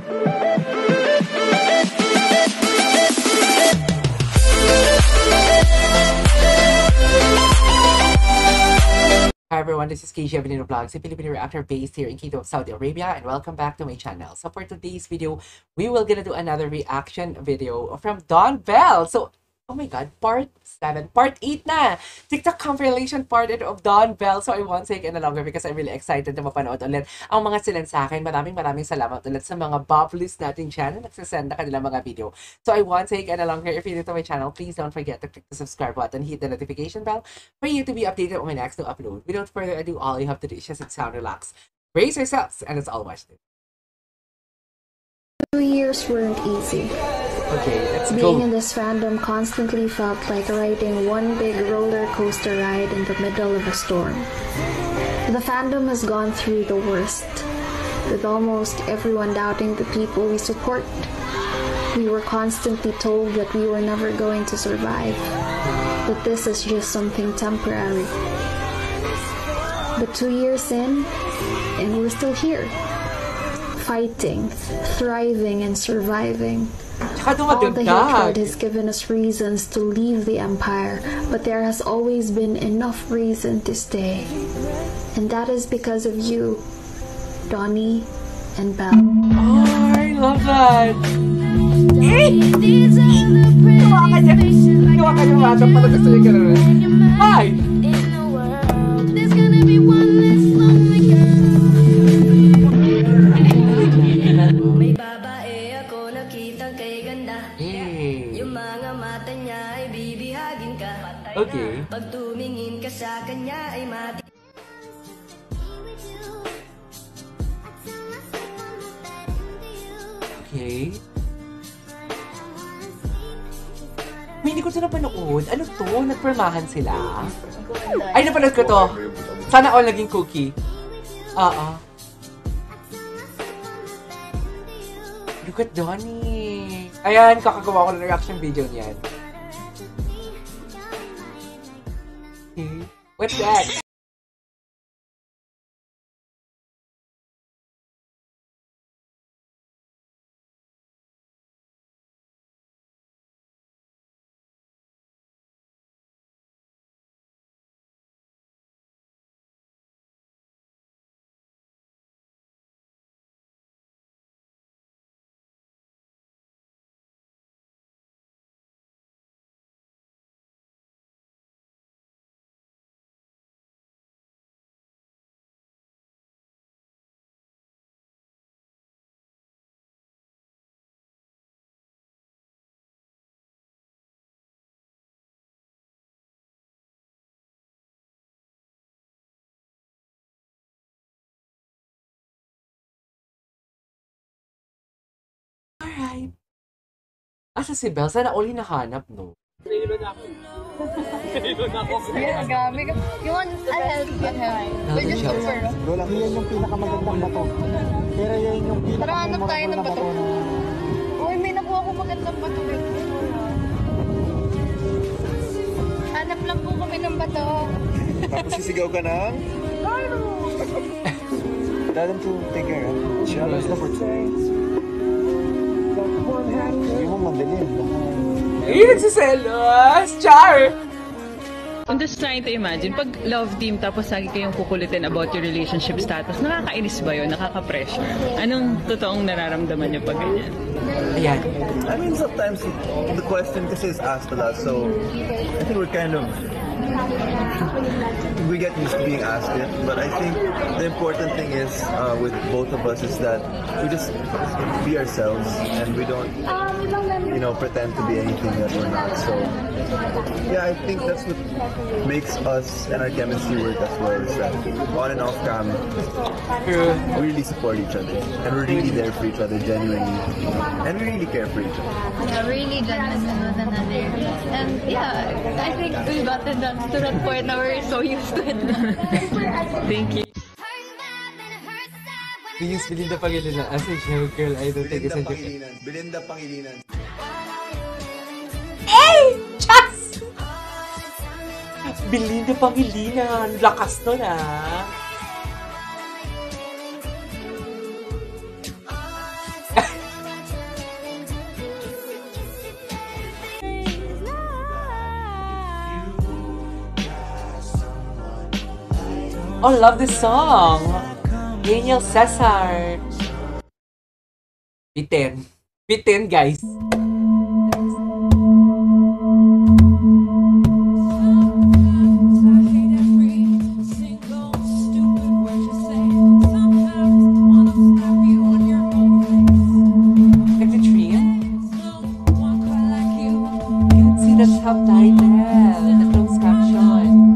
Hi everyone, this is KJ Benino Vlogs, a Filipino reactor based here in Kingdom of Saudi Arabia, and welcome back to my channel. So for today's video, we will gonna do another reaction video from Dawn Bell. So, oh my god, part 7, part 8 na! TikTok compilation part 8 of Dawn Bell. So I won't take any longer because I'm really excited na mapanood ulit ang mga silan sa akin. Maraming salamat ulit sa mga bubblies natin dyan na nagsasend na kanilang mga video. So I won't take any longer. If you're new to my channel, please don't forget to click the subscribe button, hit the notification bell for you to be updated on my next new upload. Without further ado, all you have to do is just sit down, relax, brace yourselves, and let's all watch this. 2 years weren't easy. Okay, let's Being go. in this fandom constantly felt like riding one big roller coaster ride in the middle of a storm. The fandom has gone through the worst, with almost everyone doubting the people we support. We were constantly told that we were never going to survive, that this is just something temporary. But 2 years in, and we're still here, fighting, thriving, and surviving. All the hatred has given us reasons to leave the Empire, but there has always been enough reason to stay. And that is because of you, Donnie and Belle. Oh, I love that! Hi! Okay. Pag tumingin ka sa kanya ay mati. Okay. May hindi ko ito napanood. Ano to? Nagpermahan sila? Ay, napanood ko to. Sana all naging cookie. Look at Donnie. Ayan, kakagawa ko ng reaction video niyan. Okay. What's that? Alright. Asa si Belle? Sana all hinahanap, no? Nahilo na ako. You want I help you help. We're just super. Wala, yan yung pinakamagandang bato. Pero yan yung Tara, hanap tayo ng bato. Uy, may nakuha ko magandang bato. Hanap lang po kami ng bato. Tapos sisigaw ka ng? Tell them to take care. Shall I stop for Hindi mo madilim. Eh, nagsiselos! Char! I'm just trying to imagine, pag love team tapos lagi kayong kukulitin about your relationship status, nakakainis ba yun? Nakaka-pressure? Anong totoong nararamdaman niyo pag ganyan? Ayan. I mean, sometimes the question kasi is asked a lot, so I think we're kind of, we get used to being asked it, but I think the important thing is with both of us is that we just be ourselves and we don't, you know, pretend to be anything that we're not. So yeah, I think that's what makes us and our chemistry work as well, is that on and off cam we really support each other and we're really there for each other genuinely, and we really care for each other. Yeah, really genuine with one another. And yeah, I think we got it down to that point now we're so used to it. Thank you. Please, Belinda Pangilinan. As a joke girl, I don't think it's a joke. Belinda Pangilinan. Hey! Chas! Belinda Pangilinan. Lakas nun, ah. Oh, love this song. Daniel Cesar. Bitin. Bitin, guys. Like the tree. You can see the subtitle, the closed caption.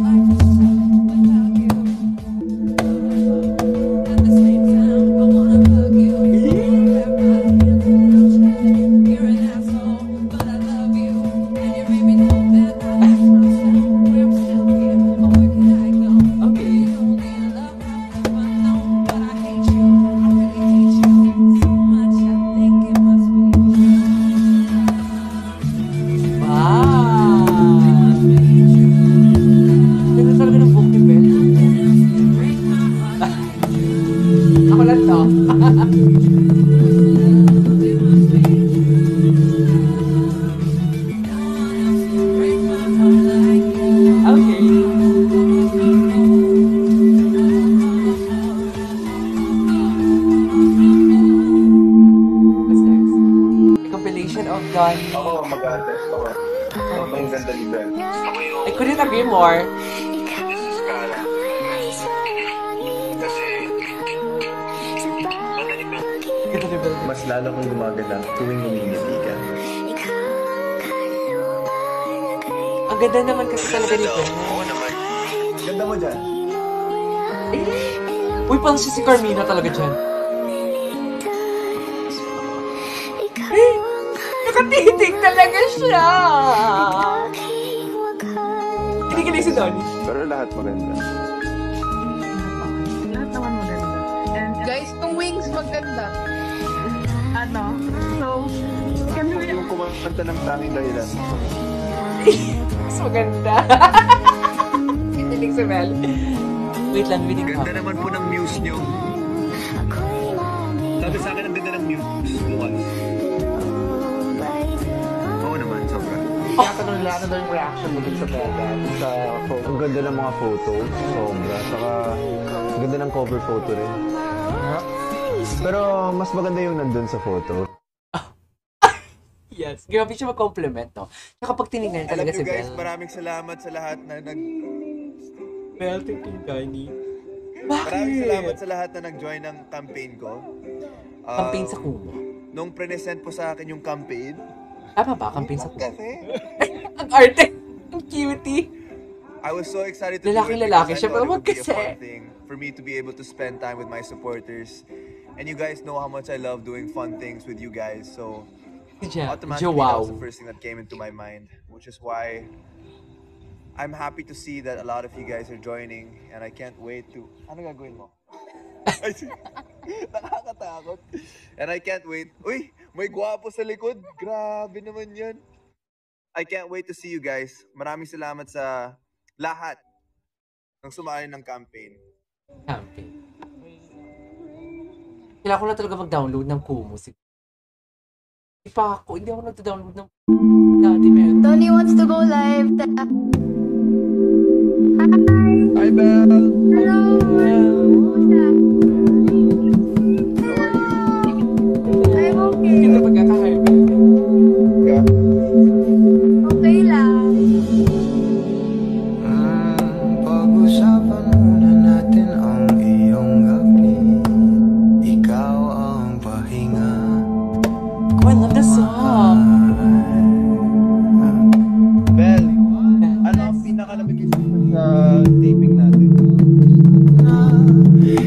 Ako lang to. Okay. What's next? A compilation of Don. Ako, mag-artist ako. Ang ganda ni Ben. I couldn't agree more. Mas lalo kong gumaganda tuwing ngumingiti ka. Ang ganda naman kasi talaga nito. Oo naman. Ganda mo dyan. Uy, pang si Carmina talaga dyan. Nakatitig talaga siya. Kinikilig si Donnie. Pero lahat maganda. Lahat naman maganda. And Guys, yung wings maganda. ano, so, kami Yung kumanta ng tanging dahilan. Mas maganda. Kinikilig si Mel. Wait lang, waiting ko. Ganda naman po ng muse nyo. Sabi sa akin ang ganda ng muse. Bukas. Oo naman, sobra. Tinatanong nila ano daw yung reaction mo dun sa Megan sa photo. Ang ganda ng mga photos. Sobra. Saka, ang ganda ng cover photo rin. Pero, mas maganda yung nandun sa photo. Yes, grabe siya mag-compliment, no? Tsaka pag tinignan talaga si Belle. Maraming salamat sa lahat na Belle, thank you, Donnie. Maraming salamat Bakit? sa lahat na nag-join ng campaign ko. Campaign sa Kumu. Nung present po sa akin yung campaign. Tama ba? Campaign sa Kumu. Kasi, Ang arte! Ang cutie! I was so excited to Lalaking-lalaki do it siya, because I pero thought it would be a kasi. fun thing for me to be able to spend time with my supporters. And you guys know how much I love doing fun things with you guys. So, automatically that Wow. was the first thing that came into my mind. Which is why I'm happy to see that a lot of you guys are joining. And I can't wait to... Ano gagawin mo? Nakakatakot. And I can't wait... Uy! May gwapo sa likod. Grabe naman yan. I can't wait to see you guys. Maraming salamat sa lahat ng sumali ng campaign. Campaign. Kailangan ko na talaga mag-download ng Kumu. Hindi pa ako. Hindi ako nag-download ng... Dati meron. Donnie wants to go live. Hi, Belle! Hello. I'm okay. Hindi na pagkakahype. Okay lang. Pag-usapan muna natin ang iyong gabi. Ikaw ang pahinga. Oh, I love the song. Belle, ano ang pinakalamig sa taping natin?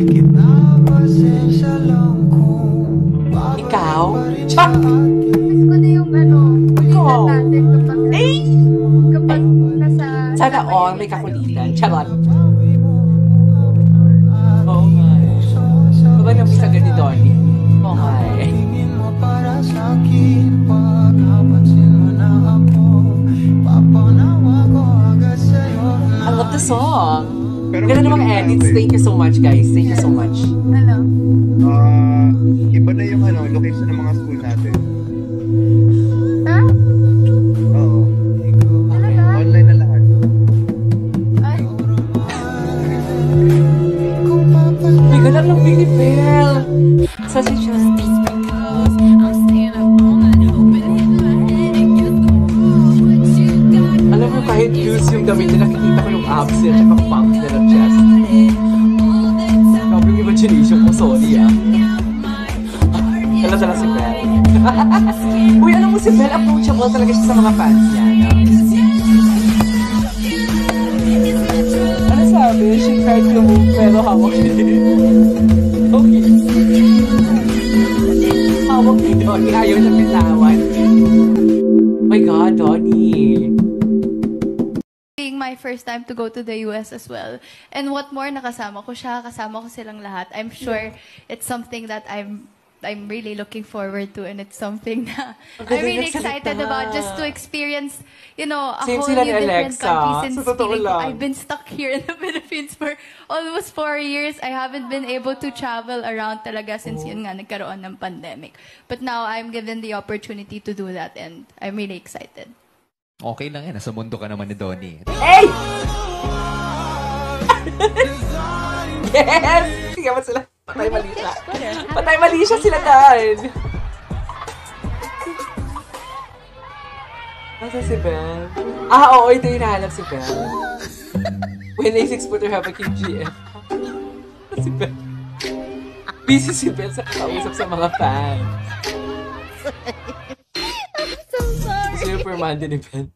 Kita pasensya lang kung bakit Ikaw? pa rin Chak! Miss ko na yung kulitan natin kapag nasa... Sana all may kakulitan. Charot. Oh my. Baba nang bisa gani Donnie. Oh my. tingin mo para sa'kin. Pagkapansin mo na ako, papanawa ko agad sa'yo na I love the song. Pero Ganda namang edits. Thank you so much, guys. Thank you so much. Ano? Iba na yung location ng mga school natin. Ha? Oo. Talaga? Online na lahat. Ay, Alam mo, kahit loose yung damit na nakikita ko yung abs niya tsaka pump niya ng chest. Grabe yung imagination ko, sorry ah. Dala-dala si Belle. Uy, alam mo si Belle, approachable talaga siya sa mga fans niya. No? Ano sabi? She tried to move pero hawak niya. Okay. Hawak ni Donnie, ayaw niya bitawan. Oh my God, Donnie. Being my first time to go to the US as well. And what more, nakasama ko siya, kasama ko silang lahat. I'm sure it's something that I'm really looking forward to, and it's something na I'm really excited about, just to experience, you know, a whole new different country since feeling ko I've been stuck here in the Philippines for almost 4 years. I haven't been able to travel around talaga since yun nga, nagkaroon ng pandemic. But now I'm given the opportunity to do that, and I'm really excited. Okay lang yan. Nasa mundo ka naman ni Donnie. Hey! Yes! Sige ba sila? Patay mali siya. Patay mali siya sila dahil. Nasa si Belle? Ah, oo. Ito yung hinahanap si Belle. When A6 put her have a QGF. Si Belle. Busy si Belle sa kakausap sa mga fans. I'm so sorry. Superman din ni Belle.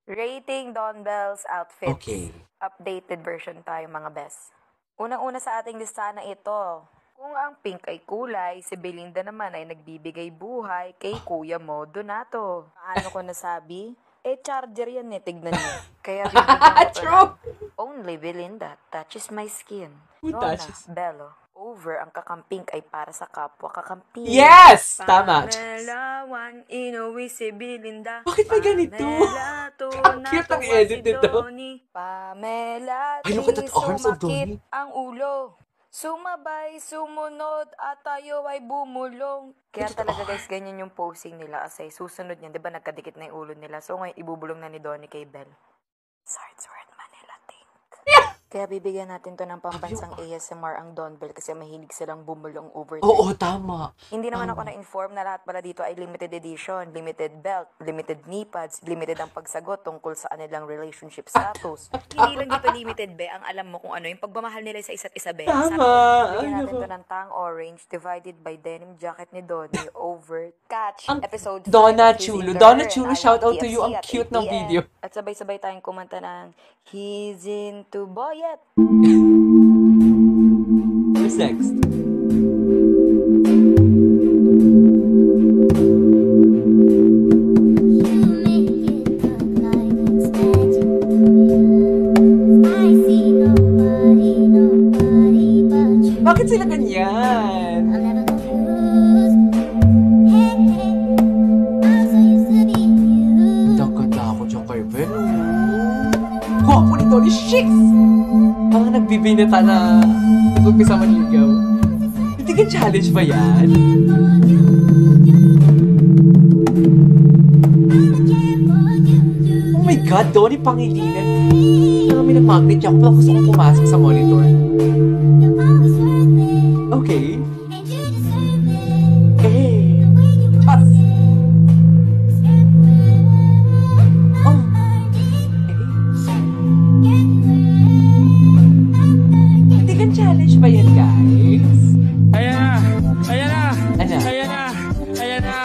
Rating Dawn Bell's outfits. Okay. Updated version tayo mga best. Unang-una sa ating listahan na ito. Kung ang pink ay kulay, si Belinda naman ay nagbibigay buhay kay Kuya Mo Donato. Paano ko nasabi? Charger yan tignan niyo. Kaya True! Only Belinda touches my skin. Who touches? Bello. Over ang kakampink ay para sa kapwa kakamping. Yes! Tama. Pamelawan, inuwi si Belinda. Bakit may ganito? Ang cute ang edit nito. Pamela, Ay, look at that arms of Donnie. ang ulo. Sumabay, sumunod, at tayo ay bumulong. Kaya talaga guys, ganyan yung posing nila. Asay, susunod niyan, di ba nagkadikit na yung ulo nila. So ngayon, ibubulong na ni Donnie kay Belle. Swordsworth Manila Think. Kaya bibigyan natin to ng pambansang ASMR ang Dawn Bell kasi mahilig silang bumulong over time. Oo, tama. Hindi naman ako na-inform na lahat pala dito ay limited edition, limited belt, limited knee pads, limited ang pagsagot tungkol sa kanilang relationship status. Hindi lang dito limited, be. Ang alam mo kung ano, yung pagmamahal nila sa isa't isa, be. Tama. Bigyan natin to ng tang orange divided by denim jacket ni Donnie over Catch episode 5. Donna Chulo, shout out to you. Ang cute ng video. At sabay-sabay tayong kumanta ng He's into Boyet. Who's next? Bakit sila ganyan? Ganda ako dyan kay Belle. Gwapo ni Donnie Shakes! Mga nagbibinata na nag-umpisa manligaw. Hindi ka challenge ba yan? Oh my God, Donnie Pangilinan. Kami ng magnet niya. Ako pala gusto kong pumasok sa monitor. Okay. Pass. Oh. Tigan challenge ba yan, guys? Ayan na! Ayan na! Ano? Ayan na! Ayan na!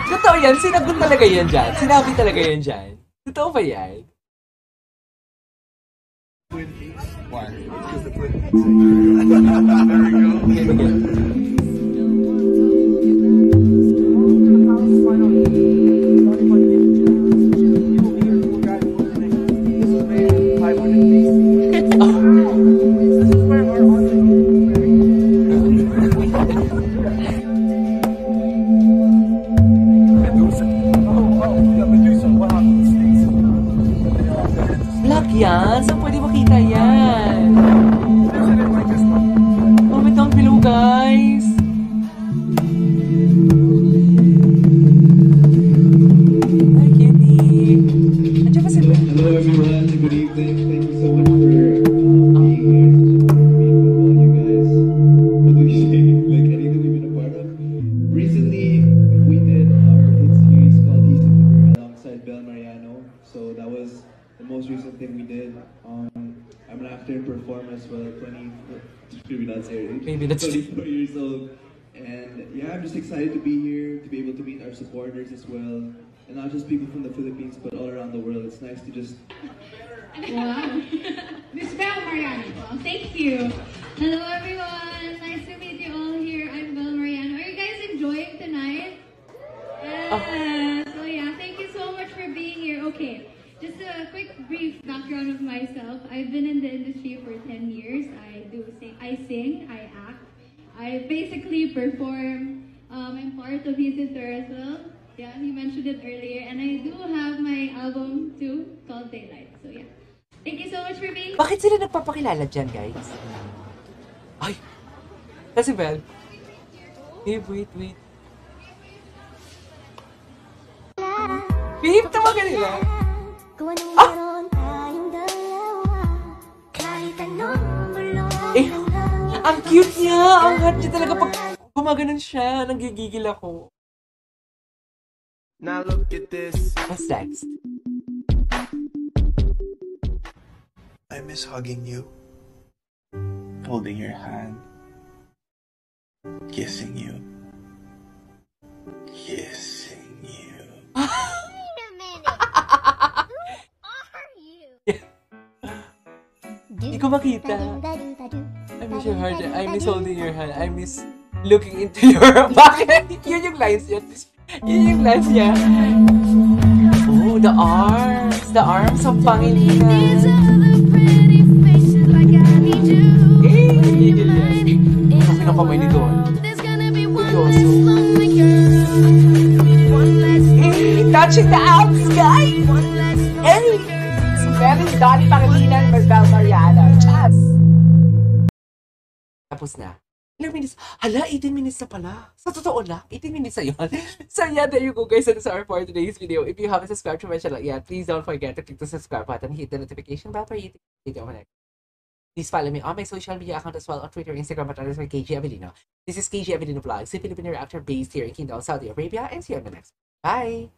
Totoo yan? Sinagot talaga yan dyan? Sinabi talaga yan dyan? Totoo ba yan? Vlog yan? Saan pwede makita yan? Comment down below, guys. Hi, Kitty. Andiyan ba si Belle? everyone. Good evening. Thank you so much for being here. Such an honor to meet with all you guys. What do we say? Like anything we've been a part of. Recently, we did our hit series called He's in the Mirror alongside Bel Mariano. So that was the most recent thing we did. I'm an actor and performer as well. Maybe not say Maybe that's 24 years old. And yeah, I'm just excited to be here, to be able to meet our supporters as well. And not just people from the Philippines, but all around the world. It's nice to just... Wow. Miss Bel Mariano. Well, thank you. Hello, everyone. Nice to meet you all here. I'm Bel Mariano. Are you guys enjoying tonight? Yes. So yeah, thank you so much for being here. Okay, just a quick brief background of myself. I've been in the industry for 10 years. I sing, I act, I basically perform. I'm part of He's in There as well. Yeah, he mentioned it earlier. And I do have my album too, called Daylight. So yeah. Thank you so much for being here. Bakit sila nagpapakilala dyan, guys? Ay! Kasi Bel. Wait. Babe, tawagan nila. Eh, ang cute niya! Ang hot niya talaga pag gumaganon siya. Nanggigigil ako. Now look at this. What's next? I miss hugging you, holding your hand, kissing you. Hindi ko makita. I miss your heart. I miss holding your hand. I miss looking into your... Bakit? Yun yung lines niya. Yun yung lines niya. Oh, the arms. The arms of Pangilinan. Ang pinakamay ni Don. Seryoso. Touching the abs, guys! Hey! That is Donnie Pangilinan by Bel Mariano. Chas! Tapos na. Ilang minutes? Hala, 18 minutes na pala. Sa totoo lang, 18 minutes na yun. So yeah, there you go guys. That is our for today's video. If you haven't subscribed to my channel yet, please don't forget to click the subscribe button, hit the notification bell for you to get video next. Please follow me on my social media account as well on Twitter, Instagram, at others by KG Avelino. This is KG Avelino Vlogs, a Filipino actor based here in Kingdom, Saudi Arabia, and see you on the next one. Bye!